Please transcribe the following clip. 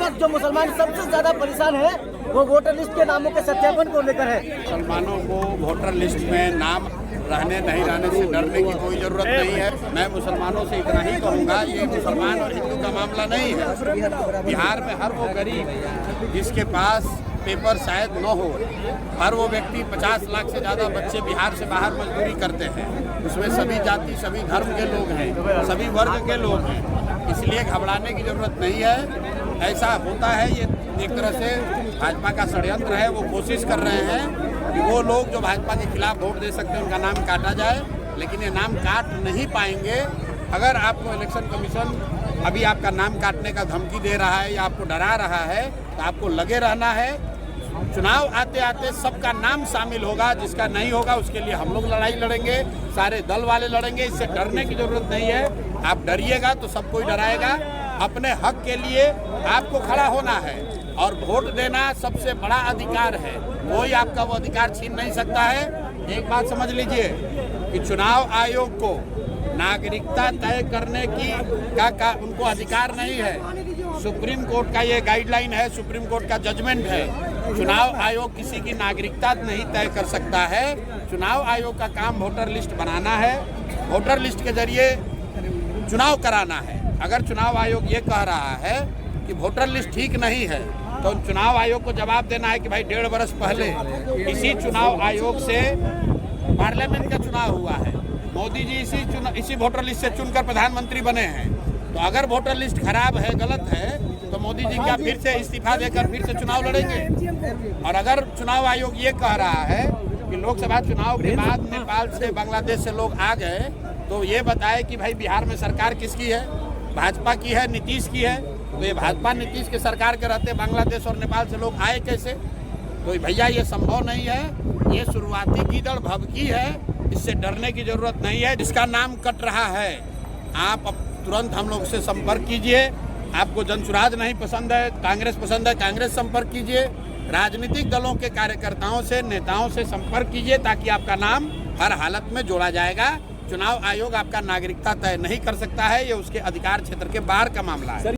आज जो मुसलमान सबसे ज्यादा परेशान है वो वोटर लिस्ट के नामों के सत्यापन को लेकर है। मुसलमानों को वोटर लिस्ट में नाम रहने नहीं रहने से डरने की कोई जरूरत नहीं है। मैं मुसलमानों से इतना ही कहूँगा, ये मुसलमान और हिंदू का मामला नहीं है। बिहार में हर वो गरीब जिसके पास पेपर शायद न हो, हर वो व्यक्ति 50 लाख से ज़्यादा बच्चे बिहार से बाहर मजदूरी करते हैं। उसमें सभी जाति, सभी धर्म के लोग हैं, सभी वर्ग के लोग हैं, इसलिए घबराने की जरूरत नहीं है। ऐसा होता है, ये एक तरह से भाजपा का षड्यंत्र है। वो कोशिश कर रहे हैं कि वो लोग जो भाजपा के खिलाफ वोट दे सकते हैं उनका नाम काटा जाए, लेकिन ये नाम काट नहीं पाएंगे। अगर आपको इलेक्शन कमीशन अभी आपका नाम काटने का धमकी दे रहा है या आपको डरा रहा है तो आपको लगे रहना है। चुनाव आते आते सबका नाम शामिल होगा, जिसका नहीं होगा उसके लिए हम लोग लड़ाई लड़ेंगे, सारे दल वाले लड़ेंगे। इससे डरने की जरूरत नहीं है। आप डरिएगा तो सब कोई डराएगा। अपने हक के लिए आपको खड़ा होना है और वोट देना सबसे बड़ा अधिकार है। कोई आपका वो अधिकार छीन नहीं सकता है। एक बात समझ लीजिए कि चुनाव आयोग को नागरिकता तय करने की का उनको अधिकार नहीं है। सुप्रीम कोर्ट का ये गाइडलाइन है, सुप्रीम कोर्ट का जजमेंट है। चुनाव आयोग किसी की नागरिकता नहीं तय कर सकता है। चुनाव आयोग का काम वोटर लिस्ट बनाना है, वोटर लिस्ट के जरिए चुनाव कराना है। अगर चुनाव आयोग ये कह रहा है कि वोटर लिस्ट ठीक नहीं है तो चुनाव आयोग को जवाब देना है कि भाई 1.5 वर्ष पहले इसी चुनाव आयोग से पार्लियामेंट का चुनाव हुआ है, मोदी जी इसी वोटर लिस्ट से चुनकर प्रधानमंत्री बने हैं। तो अगर वोटर लिस्ट खराब है, गलत है, तो मोदी जी क्या फिर से इस्तीफा देकर फिर से चुनाव लड़ेंगे? और अगर चुनाव आयोग ये कह रहा है कि लोकसभा चुनाव के बाद नेपाल से, बांग्लादेश से लोग आ गए, तो ये बताए कि भाई बिहार में सरकार किसकी है? भाजपा की है, नीतीश की है। तो ये भाजपा नीतीश के सरकार के रहते बांग्लादेश और नेपाल से लोग आए कैसे? तो भैया ये संभव नहीं है। ये शुरुआती कीदड़ भभकी है, इससे डरने की जरूरत नहीं है। जिसका नाम कट रहा है आप तुरंत हम लोग से संपर्क कीजिए। आपको जनसुराज नहीं पसंद है, कांग्रेस पसंद है, कांग्रेस संपर्क कीजिए। राजनीतिक दलों के कार्यकर्ताओं से, नेताओं से संपर्क कीजिए ताकि आपका नाम हर हालत में जोड़ा जाएगा। चुनाव आयोग आपका नागरिकता तय नहीं कर सकता है, ये उसके अधिकार क्षेत्र के बाहर का मामला है।